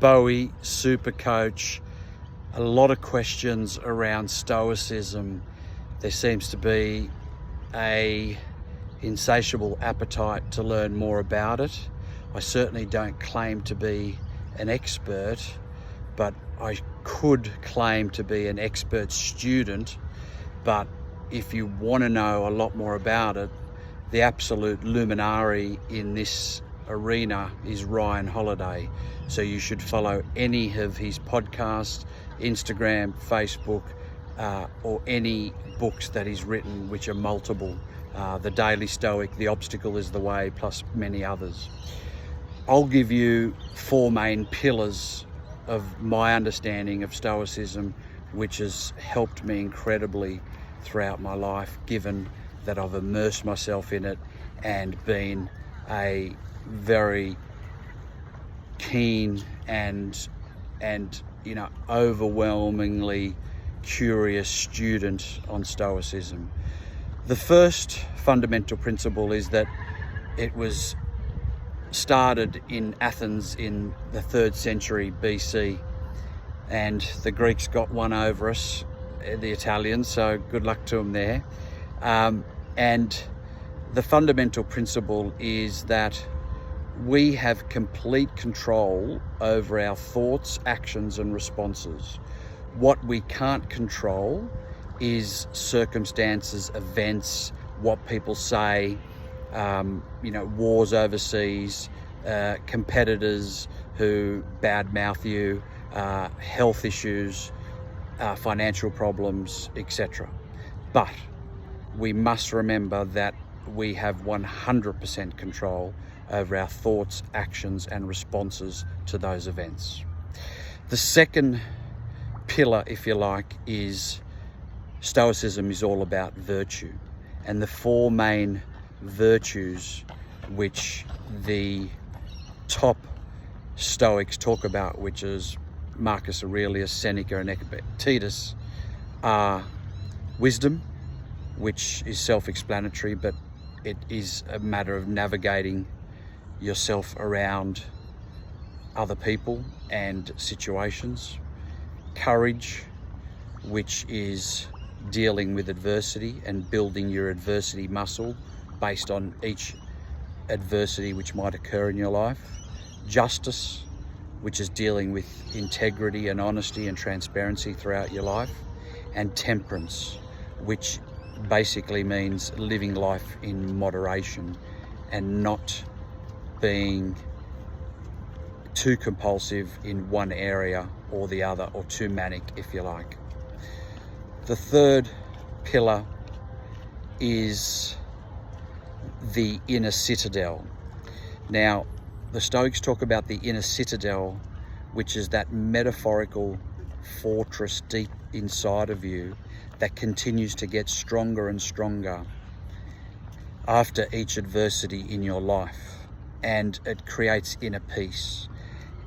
Bowie, super coach, a lot of questions around Stoicism. There seems to be a insatiable appetite to learn more about it. I certainly don't claim to be an expert, but I could claim to be an expert student. But if you want to know a lot more about it, the absolute luminary in this arena is Ryan Holiday. So you should follow any of his podcasts, Instagram, Facebook, or any books that he's written, which are multiple. The Daily Stoic, The Obstacle is the Way, plus many others. I'll give you 4 main pillars of my understanding of Stoicism, which has helped me incredibly throughout my life, given that I've immersed myself in it and been a very keen and overwhelmingly curious student on Stoicism. The first fundamental principle is that it was started in Athens in the 3rd century BC, and the Greeks got one over us, the Italians, so good luck to them there. And the fundamental principle is that we have complete control over our thoughts, actions, and responses. What we can't control is circumstances, events, what people say, wars overseas, competitors who badmouth you, health issues, financial problems, etc. But we must remember that we have 100% control over our thoughts, actions, and responses to those events. The second pillar, if you like, is Stoicism is all about virtue, and the 4 main virtues which the top Stoics talk about, which is Marcus Aurelius, Seneca, and Epictetus, are wisdom, which is self-explanatory, but it is a matter of navigating yourself around other people and situations. Courage, which is dealing with adversity and building your adversity muscle based on each adversity which might occur in your life. Justice, which is dealing with integrity and honesty and transparency throughout your life. And temperance, which basically means living life in moderation and not being too compulsive in one area or the other, or too manic, if you like. The third pillar is the inner citadel. Now, the Stoics talk about the inner citadel, which is that metaphorical fortress deep inside of you that continues to get stronger and stronger after each adversity in your life, and it creates inner peace.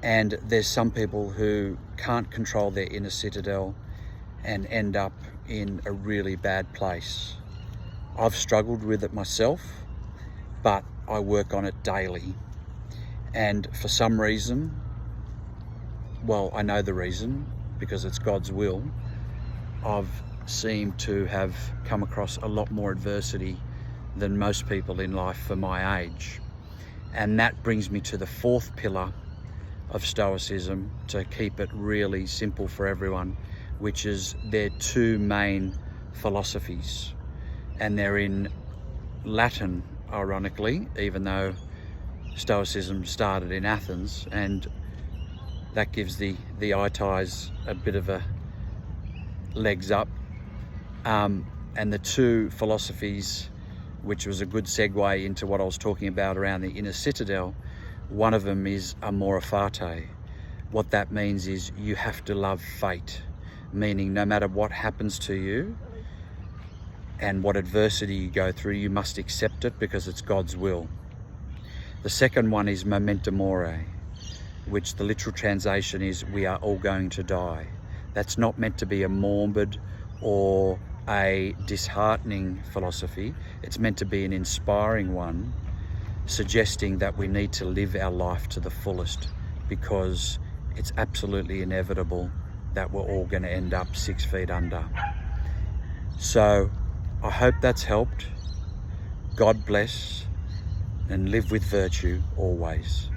And there's some people who can't control their inner citadel and end up in a really bad place. I've struggled with it myself, but I work on it daily. And for some reason, well, I know the reason, because it's God's will, I've seemed to have come across a lot more adversity than most people in life for my age. And that brings me to the 4th pillar of Stoicism, to keep it really simple for everyone, which is their 2 main philosophies. And they're in Latin, ironically, even though Stoicism started in Athens, and that gives the itais a bit of a legs up. And the 2 philosophies, which was a good segue into what I was talking about around the inner citadel, one of them is Amor Fati. What that means is you have to love fate, meaning no matter what happens to you and what adversity you go through, you must accept it because it's God's will. The second one is Memento Mori, which the literal translation is we are all going to die. That's not meant to be a morbid or a disheartening philosophy. It's meant to be an inspiring one, suggesting that we need to live our life to the fullest, because it's absolutely inevitable that we're all going to end up 6 feet under. So I hope that's helped. God bless, and live with virtue always.